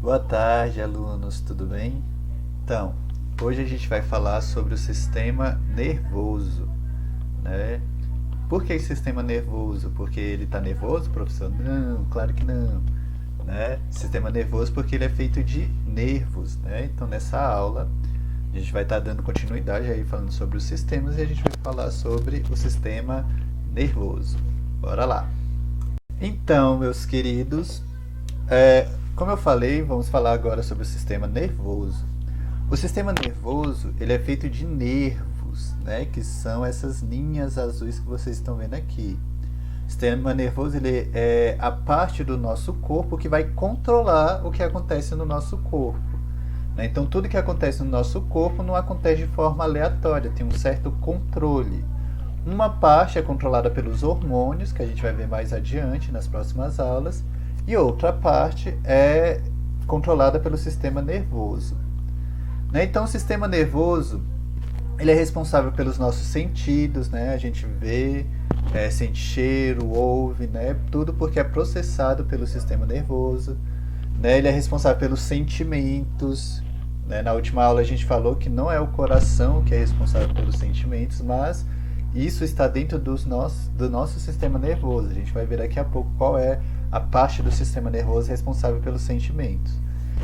Boa tarde, alunos, tudo bem? Então, hoje a gente vai falar sobre o sistema nervoso, né? Por que sistema nervoso? Porque ele está nervoso, professor? Não, claro que não, né? Sistema nervoso porque ele é feito de nervos, né? Então, nessa aula, a gente vai estar dando continuidade aí falando sobre os sistemas e a gente vai falar sobre o sistema nervoso. Bora lá! Então, meus queridos, como eu falei, vamos falar agora sobre o sistema nervoso. O sistema nervoso ele é feito de nervos, né, que são essas linhas azuis que vocês estão vendo aqui. O sistema nervoso ele é a parte do nosso corpo que vai controlar o que acontece no nosso corpo. Né? Então, tudo que acontece no nosso corpo não acontece de forma aleatória, tem um certo controle. Uma parte é controlada pelos hormônios, que a gente vai ver mais adiante nas próximas aulas, e outra parte é controlada pelo sistema nervoso. Né? Então, o sistema nervoso ele é responsável pelos nossos sentidos, né? A gente vê, sente cheiro, ouve, né? Tudo porque é processado pelo sistema nervoso. Né? Ele é responsável pelos sentimentos. Né? Na última aula a gente falou que não é o coração que é responsável pelos sentimentos, mas isso está dentro do nosso sistema nervoso. A gente vai ver daqui a pouco qual é a parte do sistema nervoso responsável pelos sentimentos.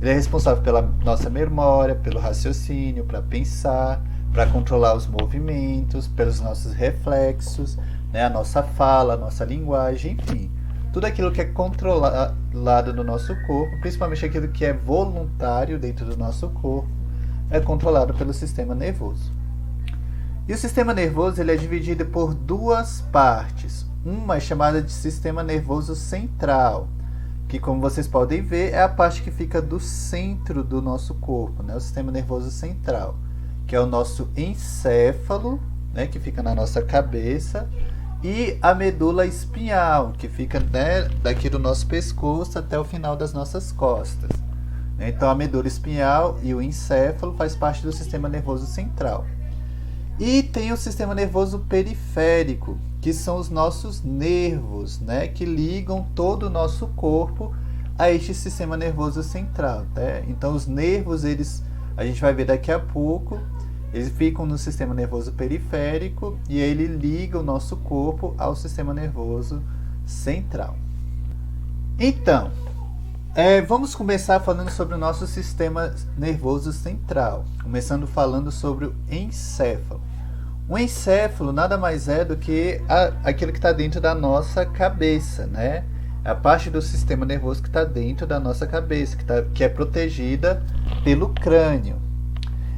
Ele é responsável pela nossa memória, pelo raciocínio, para pensar, para controlar os movimentos, pelos nossos reflexos, né, a nossa fala, a nossa linguagem, enfim. Tudo aquilo que é controlado no nosso corpo, principalmente aquilo que é voluntário dentro do nosso corpo, é controlado pelo sistema nervoso. E o sistema nervoso ele é dividido por duas partes. Uma é chamada de sistema nervoso central, que, como vocês podem ver, é a parte que fica do centro do nosso corpo, né? O sistema nervoso central, que é o nosso encéfalo, né? Que fica na nossa cabeça, e a medula espinhal, que fica, né, daqui do nosso pescoço até o final das nossas costas. Então, a medula espinhal e o encéfalo faz parte do sistema nervoso central. E tem o sistema nervoso periférico, que são os nossos nervos, né, que ligam todo o nosso corpo a este sistema nervoso central. Tá? Então, os nervos, a gente vai ver daqui a pouco, eles ficam no sistema nervoso periférico e ele liga o nosso corpo ao sistema nervoso central. Então, vamos começar falando sobre o nosso sistema nervoso central, começando falando sobre o encéfalo. O encéfalo nada mais é do que aquilo que está dentro da nossa cabeça, né? É a parte do sistema nervoso que está dentro da nossa cabeça, que é protegida pelo crânio.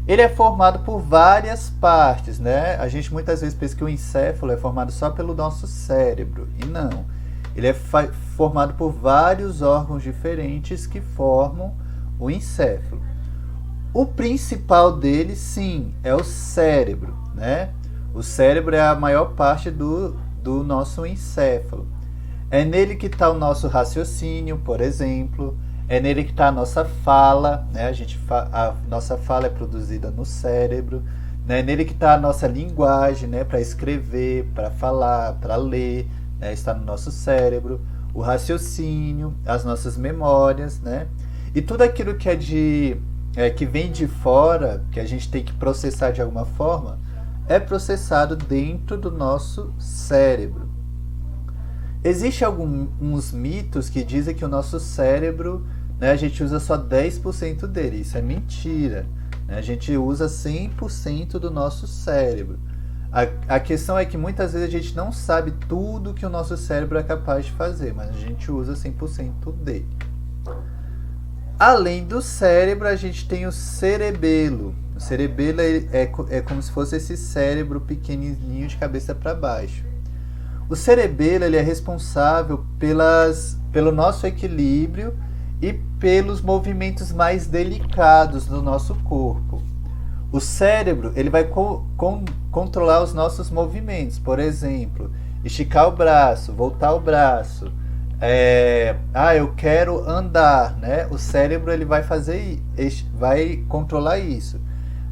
Ele é formado por várias partes, né? A gente muitas vezes pensa que o encéfalo é formado só pelo nosso cérebro, e não. Ele é formado por vários órgãos diferentes que formam o encéfalo. O principal dele, sim, é o cérebro, né? O cérebro é a maior parte do nosso encéfalo. É nele que está o nosso raciocínio, por exemplo. É nele que está a nossa fala, né? A nossa fala é produzida no cérebro. Né? É nele que está a nossa linguagem, né? Para escrever, para falar, para ler, né? Está no nosso cérebro. O raciocínio, as nossas memórias, né? E tudo aquilo que que vem de fora, que a gente tem que processar de alguma forma, é processado dentro do nosso cérebro. Existem alguns mitos que dizem que o nosso cérebro, né, a gente usa só 10% dele. Isso é mentira. Né? A gente usa 100% do nosso cérebro. A questão é que muitas vezes a gente não sabe tudo que o nosso cérebro é capaz de fazer, mas a gente usa 100% dele. Além do cérebro, a gente tem o cerebelo. O cerebelo é como se fosse esse cérebro pequenininho de cabeça para baixo. O cerebelo ele é responsável pelo nosso equilíbrio e pelos movimentos mais delicados do nosso corpo. O cérebro ele vai controlar os nossos movimentos. Por exemplo, esticar o braço, voltar o braço. Eu quero andar, né? O cérebro ele vai controlar isso.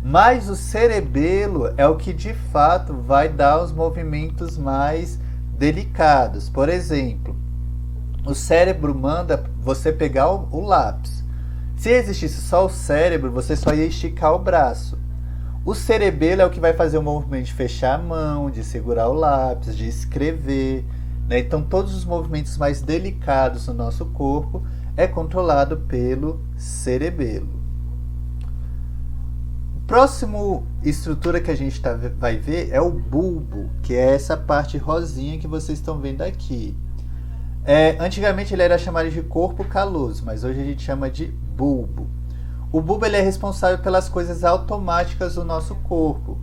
Mas o cerebelo é o que de fato vai dar os movimentos mais delicados. Por exemplo, o cérebro manda você pegar o lápis. Se existisse só o cérebro, você só ia esticar o braço. O cerebelo é o que vai fazer o movimento de fechar a mão, de segurar o lápis, de escrever, né? Então, todos os movimentos mais delicados do nosso corpo é controlado pelo cerebelo. Próximo estrutura que a gente vai ver é o bulbo, que é essa parte rosinha que vocês estão vendo aqui. Antigamente ele era chamado de corpo caloso, mas hoje a gente chama de bulbo. O bulbo ele é responsável pelas coisas automáticas do nosso corpo.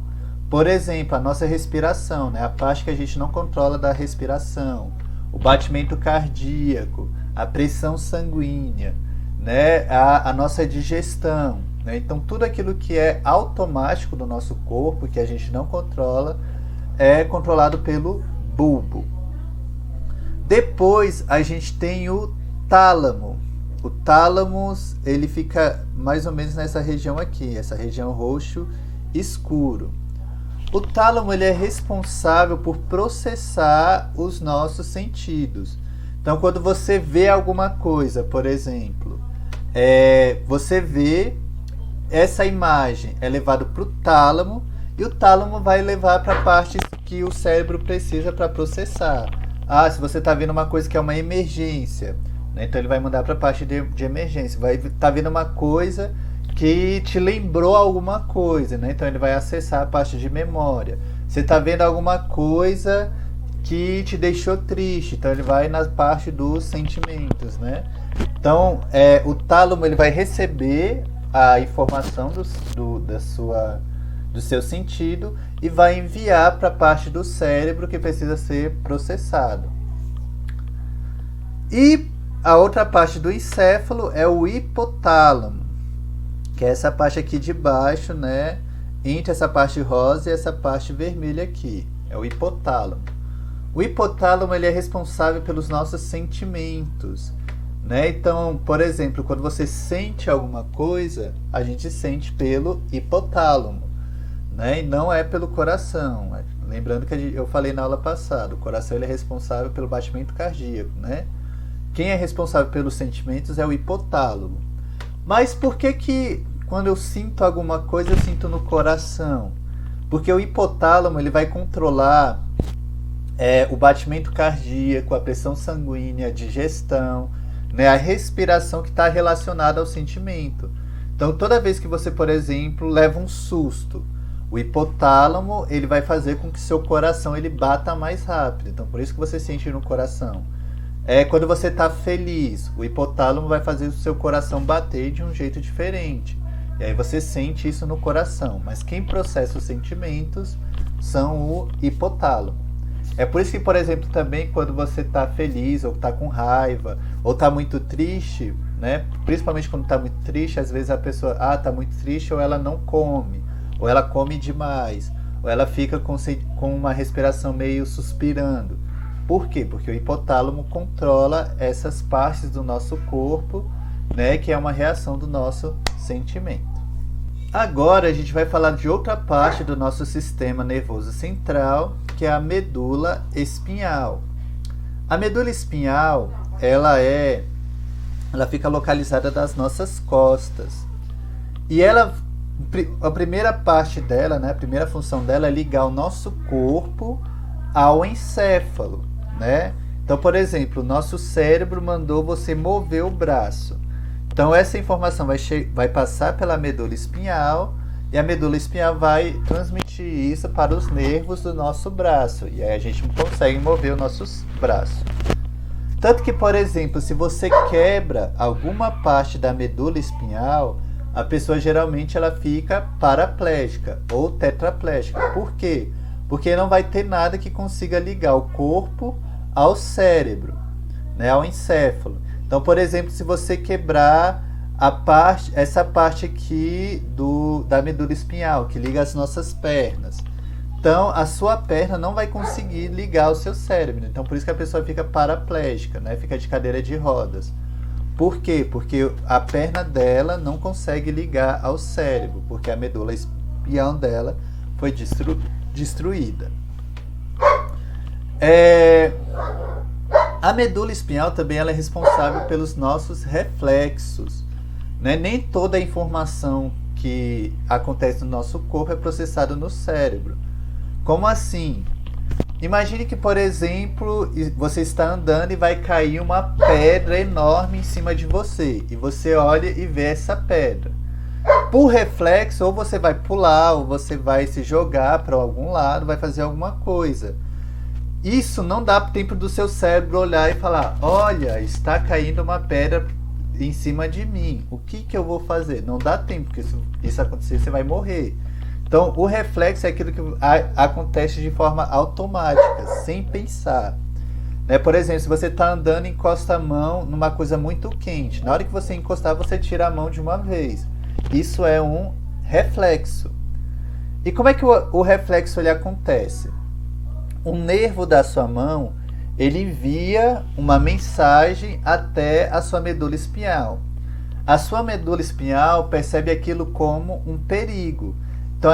Por exemplo, a nossa respiração, né? A parte que a gente não controla da respiração, o batimento cardíaco, a pressão sanguínea, né? A nossa digestão. Então, tudo aquilo que é automático do nosso corpo, que a gente não controla, é controlado pelo bulbo. Depois, a gente tem o tálamo. O tálamo, ele fica mais ou menos nessa região aqui, essa região roxo escuro. O tálamo ele é responsável por processar os nossos sentidos. Então, quando você vê alguma coisa, por exemplo, você vê essa imagem é levada para o tálamo e o tálamo vai levar para a parte que o cérebro precisa para processar. Se você está vendo uma coisa que é uma emergência, né? Então ele vai mandar para a parte de emergência. Vai estar vendo uma coisa que te lembrou alguma coisa, né? Então ele vai acessar a parte de memória. Você está vendo alguma coisa que te deixou triste, então ele vai na parte dos sentimentos, né? Então o tálamo ele vai receber a informação do seu sentido e vai enviar para a parte do cérebro que precisa ser processado. E a outra parte do encéfalo é o hipotálamo, que é essa parte aqui de baixo, né? Entre essa parte rosa e essa parte vermelha aqui. É o hipotálamo. O hipotálamo ele é responsável pelos nossos sentimentos, né? Então, por exemplo, quando você sente alguma coisa, a gente sente pelo hipotálamo, né? E não é pelo coração. Lembrando que eu falei na aula passada, o coração ele é responsável pelo batimento cardíaco, né? Quem é responsável pelos sentimentos é o hipotálamo. Mas por que quando eu sinto alguma coisa eu sinto no coração? Porque o hipotálamo ele vai controlar o batimento cardíaco, a pressão sanguínea, a digestão, né, a respiração que está relacionada ao sentimento. Então, toda vez que você, por exemplo, leva um susto, o hipotálamo ele vai fazer com que seu coração ele bata mais rápido. Então, por isso que você sente no coração. Quando você está feliz, o hipotálamo vai fazer o seu coração bater de um jeito diferente. E aí você sente isso no coração. Mas quem processa os sentimentos são o hipotálamo. É por isso que, por exemplo, também quando você está feliz, ou está com raiva, ou está muito triste, né? Principalmente quando está muito triste, às vezes a pessoa está muito triste, ou ela não come, ou ela come demais, ou ela fica com uma respiração meio suspirando. Por quê? Porque o hipotálamo controla essas partes do nosso corpo, né? Que é uma reação do nosso sentimento. Agora a gente vai falar de outra parte do nosso sistema nervoso central, que é a medula espinhal. A medula espinhal, ela fica localizada nas nossas costas. E a primeira parte dela, né, a primeira função dela é ligar o nosso corpo ao encéfalo, né? Então, por exemplo, o nosso cérebro mandou você mover o braço. Então, essa informação vai passar pela medula espinhal e a medula espinhal vai transmitir isso para os nervos do nosso braço. E aí a gente consegue mover os nossos braços. Tanto que, por exemplo, se você quebra alguma parte da medula espinhal, a pessoa geralmente ela fica paraplégica ou tetraplégica. Por quê? Porque não vai ter nada que consiga ligar o corpo ao cérebro, né, ao encéfalo. Então, por exemplo, se você quebrar essa parte aqui da medula espinhal, que liga as nossas pernas, então a sua perna não vai conseguir ligar ao seu cérebro. Então, por isso que a pessoa fica paraplégica, né? Fica de cadeira de rodas. Por quê? Porque a perna dela não consegue ligar ao cérebro, porque a medula espinhal dela foi destruída. A medula espinhal também ela é responsável pelos nossos reflexos, Né? Nem toda a informação que acontece no nosso corpo é processada no cérebro. Como assim? Imagine que, por exemplo, você está andando e vai cair uma pedra enorme em cima de você. E você olha e vê essa pedra. Por reflexo, ou você vai pular, ou você vai se jogar para algum lado, vai fazer alguma coisa. Isso não dá tempo do seu cérebro olhar e falar: olha, está caindo uma pedra em cima de mim. O que eu vou fazer? Não dá tempo, porque se isso acontecer, você vai morrer. Então, o reflexo é aquilo que acontece de forma automática, sem pensar. Né? Por exemplo, se você está andando e encosta a mão numa coisa muito quente, na hora que você encostar, você tira a mão de uma vez. Isso é um reflexo. E como é que o reflexo ele acontece? O nervo da sua mão, ele envia uma mensagem até a sua medula espinhal. A sua medula espinhal percebe aquilo como um perigo. Então,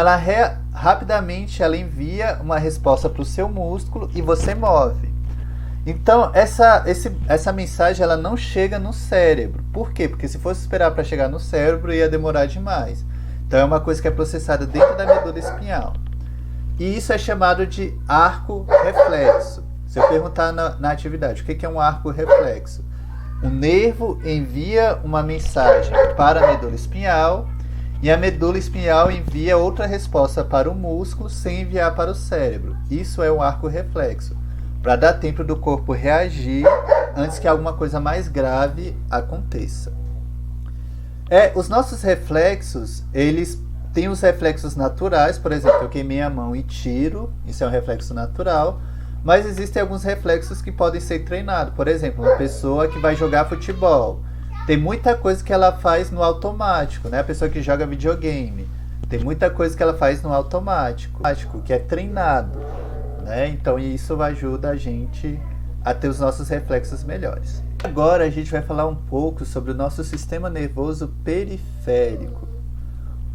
rapidamente ela envia uma resposta para o seu músculo e você move. Então, essa mensagem ela não chega no cérebro. Por quê? Porque se fosse esperar para chegar no cérebro, ia demorar demais. Então, é uma coisa que é processada dentro da medula espinhal. E isso é chamado de arco reflexo. Se eu perguntar na atividade, o que é um arco reflexo? O nervo envia uma mensagem para a medula espinhal e a medula espinhal envia outra resposta para o músculo sem enviar para o cérebro. Isso é um arco reflexo, para dar tempo do corpo reagir antes que alguma coisa mais grave aconteça. Os nossos reflexos, eles têm os reflexos naturais. Por exemplo, eu queimei a mão e tiro, isso é um reflexo natural. Mas existem alguns reflexos que podem ser treinados. Por exemplo, uma pessoa que vai jogar futebol. Tem muita coisa que ela faz no automático, né? A pessoa que joga videogame. Tem muita coisa que ela faz no automático, que é treinado, né? Então isso ajuda a gente a ter os nossos reflexos melhores. Agora a gente vai falar um pouco sobre o nosso sistema nervoso periférico.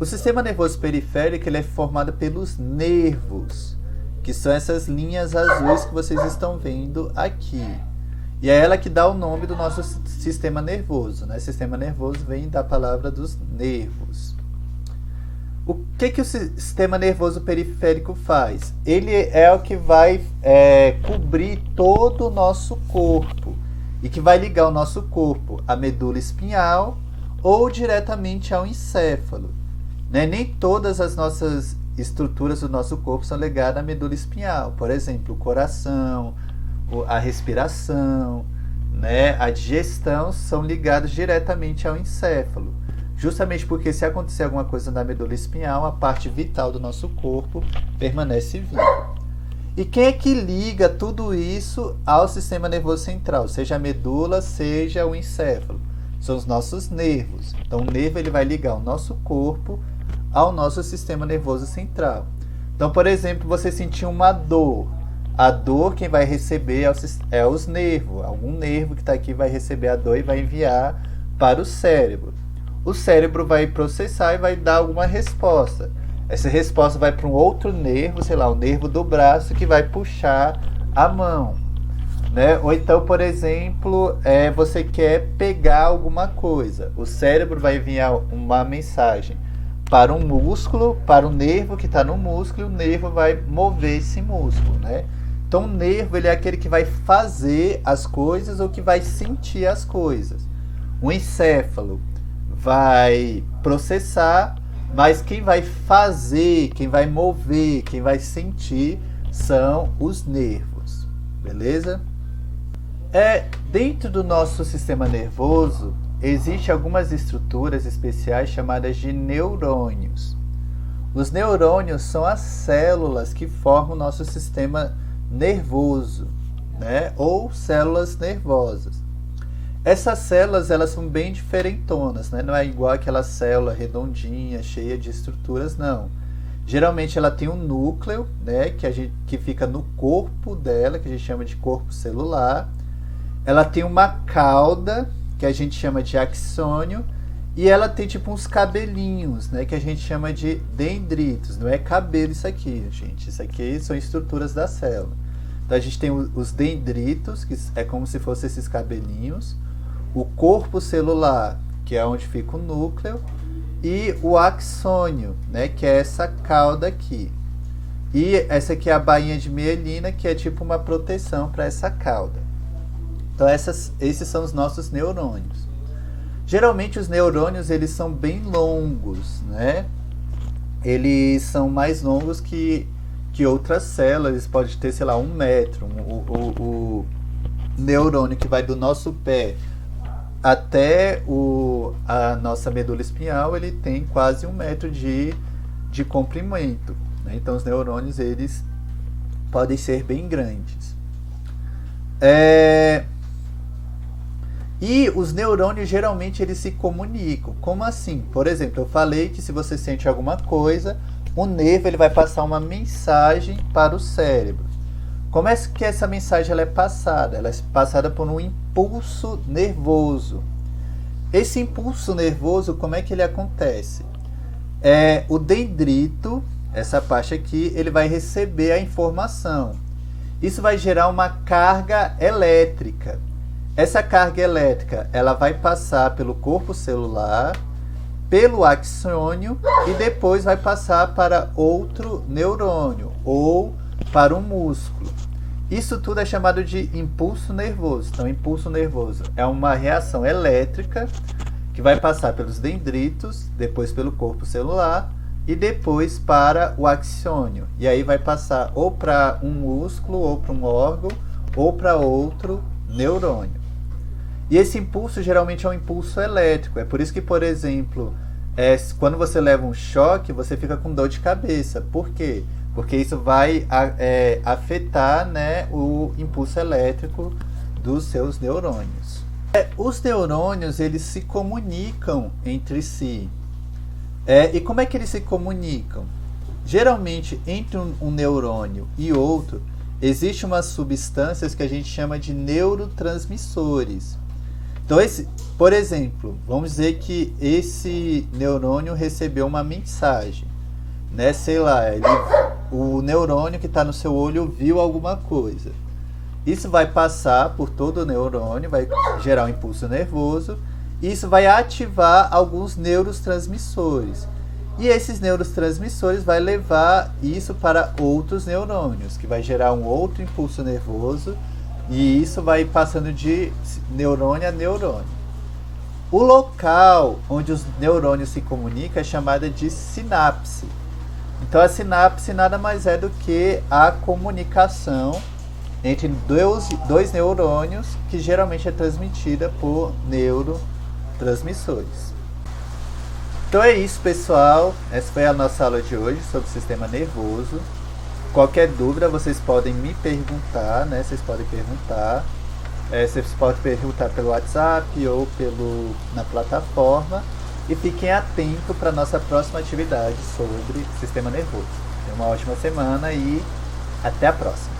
O sistema nervoso periférico ele é formado pelos nervos, que são essas linhas azuis que vocês estão vendo aqui. E é ela que dá o nome do nosso sistema nervoso, né? Sistema nervoso vem da palavra dos nervos. O que o sistema nervoso periférico faz? Ele é o que vai cobrir todo o nosso corpo e que vai ligar o nosso corpo à medula espinhal ou diretamente ao encéfalo. Né? Nem todas as nossas estruturas do nosso corpo são ligadas à medula espinhal. Por exemplo, o coração, a respiração, né, a digestão são ligados diretamente ao encéfalo. Justamente porque se acontecer alguma coisa na medula espinhal, a parte vital do nosso corpo permanece viva. E quem é que liga tudo isso ao sistema nervoso central? Seja a medula, seja o encéfalo. São os nossos nervos. Então o nervo ele vai ligar o nosso corpo ao nosso sistema nervoso central. Então, por exemplo, você sentiu uma dor. A dor quem vai receber é os nervos. Algum nervo que está aqui vai receber a dor e vai enviar para o cérebro. O cérebro vai processar e vai dar alguma resposta. Essa resposta vai para um outro nervo, sei lá, o nervo do braço que vai puxar a mão. Né? Ou então, por exemplo, você quer pegar alguma coisa. O cérebro vai enviar uma mensagem para um músculo, para o nervo que está no músculo, e o nervo vai mover esse músculo, né? Então o nervo ele é aquele que vai fazer as coisas ou que vai sentir as coisas. O encéfalo vai processar, mas quem vai fazer, quem vai mover, quem vai sentir são os nervos, beleza? Dentro do nosso sistema nervoso existem algumas estruturas especiais chamadas de neurônios. Os neurônios são as células que formam o nosso sistema nervoso, né? Ou células nervosas. Essas células elas são bem diferentonas, né? Não é igual aquela célula redondinha, cheia de estruturas, não. Geralmente ela tem um núcleo, né? Que fica no corpo dela, que a gente chama de corpo celular. Ela tem uma cauda, que a gente chama de axônio, e ela tem tipo uns cabelinhos, né, que a gente chama de dendritos. Não é cabelo isso aqui, gente. Isso aqui são estruturas da célula. Então a gente tem os dendritos, que é como se fossem esses cabelinhos. O corpo celular que é onde fica o núcleo, e o axônio, né, que é essa cauda aqui. E essa aqui é a bainha de mielina, que é tipo uma proteção para essa cauda. Então esses são os nossos neurônios. Geralmente os neurônios eles são bem longos, né? Eles são mais longos que outras células, eles podem ter, sei lá, 1 metro. O neurônio que vai do nosso pé até a nossa medula espinhal, ele tem quase 1 metro de comprimento, né? Então os neurônios eles podem ser bem grandes. E os neurônios geralmente eles se comunicam. Como assim? Por exemplo, eu falei que se você sente alguma coisa, o nervo ele vai passar uma mensagem para o cérebro. Como é que essa mensagem ela é passada? Ela é passada por um impulso nervoso. Esse impulso nervoso, como é que ele acontece? O dendrito, essa parte aqui, ele vai receber a informação. Isso vai gerar uma carga elétrica. Essa carga elétrica ela vai passar pelo corpo celular, pelo axônio e depois vai passar para outro neurônio ou para um músculo. Isso tudo é chamado de impulso nervoso. Então, impulso nervoso é uma reação elétrica que vai passar pelos dendritos, depois pelo corpo celular e depois para o axônio. E aí vai passar ou para um músculo, ou para um órgão, ou para outro neurônio. E esse impulso geralmente é um impulso elétrico. É por isso que, por exemplo, quando você leva um choque, você fica com dor de cabeça. Por quê? Porque isso vai afetar, né, o impulso elétrico dos seus neurônios. Os neurônios eles se comunicam entre si. E como é que eles se comunicam? Geralmente, entre um neurônio e outro, existem umas substâncias que a gente chama de neurotransmissores. Então, por exemplo, vamos dizer que esse neurônio recebeu uma mensagem, né? Sei lá, o neurônio que está no seu olho viu alguma coisa. Isso vai passar por todo o neurônio, vai gerar um impulso nervoso, e isso vai ativar alguns neurotransmissores. E esses neurotransmissores vai levar isso para outros neurônios, que vai gerar um outro impulso nervoso, e isso vai passando de neurônio a neurônio. O local onde os neurônios se comunicam é chamada de sinapse. Então a sinapse nada mais é do que a comunicação entre dois neurônios, que geralmente é transmitida por neurotransmissores. Então é isso, pessoal. Essa foi a nossa aula de hoje sobre o sistema nervoso. Qualquer dúvida vocês podem me perguntar, né? Vocês podem perguntar. Vocês podem perguntar pelo WhatsApp ou na plataforma. E fiquem atentos para a nossa próxima atividade sobre sistema nervoso. Tenham uma ótima semana e até a próxima.